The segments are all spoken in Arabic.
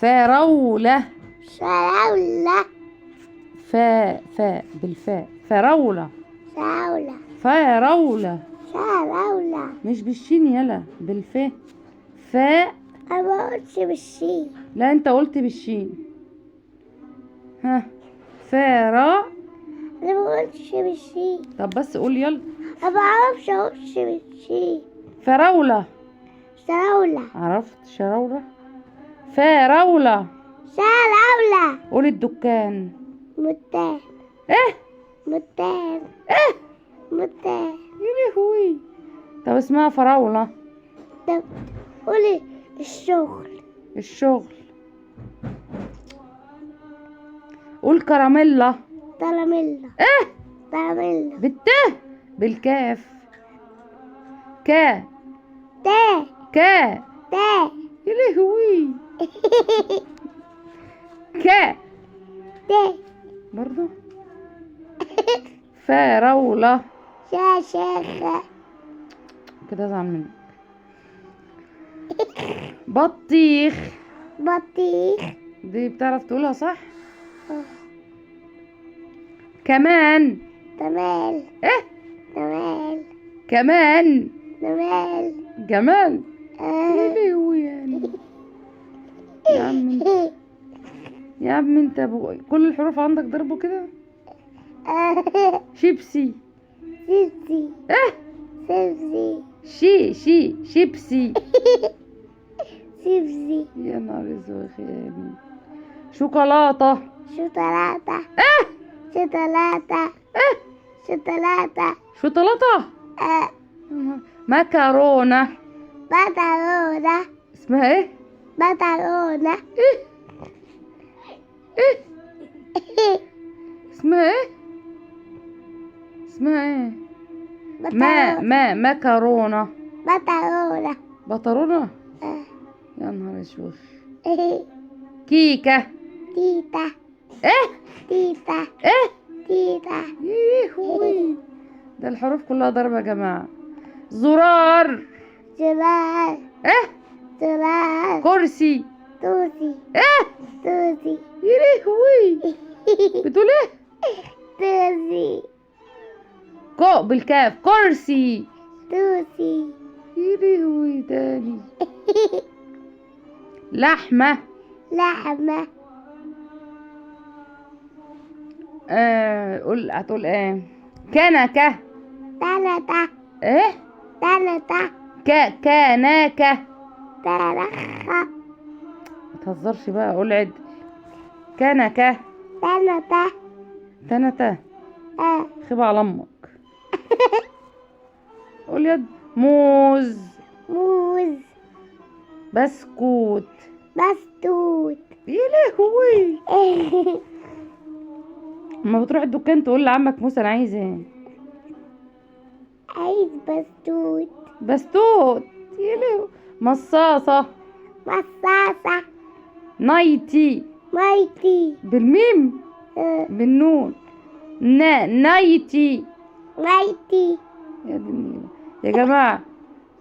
فراولة. فراولة. فاء بالفاء. فراولة. فراولة. فراولة. فراولة. مش بالشين يلا، بالفاء. فاء. أنا ما قلتش بالشين. لا انت قلت بالشين. ها. فارا. أنا ما قلتش بالشين. طب بس قول يلا. أنا ما أعرفش أقولش بالشين. فراولة. فراولة. عرفت شراولة. فراولة. فراولة. قول الدكان. متان. ايه. متان. ايه. متان. يا لهوي. طب اسمها فراولة. طب قولي الشغل. الشغل. قول كراميلا. كراميلا. ايه. كراميلا. بالته. بالكاف. كا. تا. كا. تا. يا لهوي. كا. تا. برضو. فراولة. شاشخة. كده ازعل منك. بطيخ. بطيخ. دي بتعرف تقولها صح؟ كمان. تمال. ايه. تمال. كمان. تمال. جمال. ايه لهوي يعني. يا عم انت. يا عم انت كل الحروف عندك ضربه كده. شيبسي. سيبسي. ايه. سيبسي. شيبسي. سيبسي. يا نهار اسود خيالي. شوكولاتة. شوكولاتة. ايه. شوكولاتة. ايه. شوكولاتة. شوكولاتة. مكرونة. بطرونة. اسمها ايه؟ بطرونة. ايه. ايه. اسمها ايه؟ اسمها ايه؟ مكرونة. بطرونة. بطرونة. يا نهار اسود. كيكة. تيتا. ايه. تيتا. ايه. تيتا. يهوي. ده الحروف كلها ضربة يا جماعة. زرار. زرار. ايه. زرار. كرسي. توسي. ايه. توسي. يا لهوي. بتقول ايه؟ توسي. بالكاف. كرسي. توسي. يا لهوي تاني. لحمة. لحمة. هتقول ايه؟ كنكة. تلاتة. ايه. تلاتة. كنكة. تلخة. متهزرش بقى، قول عد. كنكة. تلاتة. تنتة. خيب على امك. قول يد. موز. موز. بسكوت. بسكوت. يا لهوي. اما بتروح الدكان تقول لعمك موسى انا عايز ايه؟ عايز بسكوت. بستوت. يا لهوي. مصاصة. مصاصة. نايتي. مايتي. بالميم. بالنون. نايتي. مايتي. يا دي النيلة. يا جماعة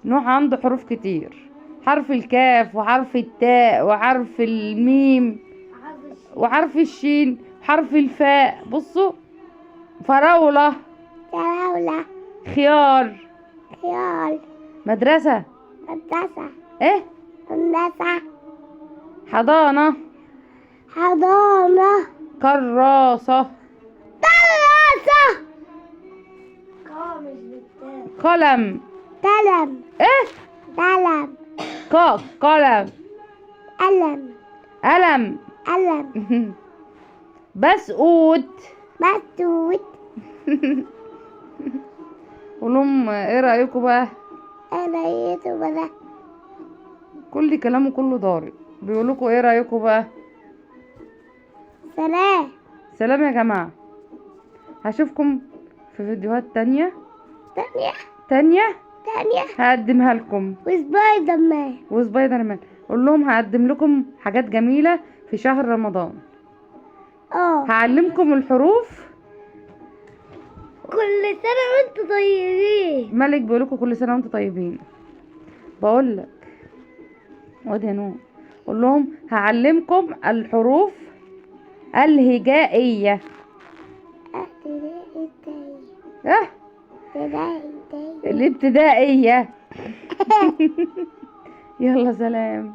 نوح عنده حروف كتير. حرف الكاف وحرف التاء وحرف الميم وحرف الشين وحرف الفاء. بصوا. فراولة. فراولة. خيار. خيال. مدرسة. مدرسة. ايه. هندسة. حضانة. حضانة. كراسة. دراسة. قلم. قلم. ايه. قلم. قلم. قلم. قلم. قلم. بسقوت. بسكوت. قولهم ايه رأيكم بقى؟ انا ايده بقى. كل كلامه كله ضارب. بيقولكوا ايه رأيكم بقى؟ سلام. سلام يا جماعة. هشوفكم في فيديوهات تانية. تانية. هقدمها لكم. وسبايدر مان. وسبايدر مان. قول لهم هقدم لكم حاجات جميلة في شهر رمضان. هعلمكم الحروف. كل سنة وانتم طيبين. ملك بيقولكوا كل سنة وانتم طيبين. بقولك وادي يا نور. قول لهم هعلمكم الحروف الهجائية. اه الابتدائية. يلا سلام.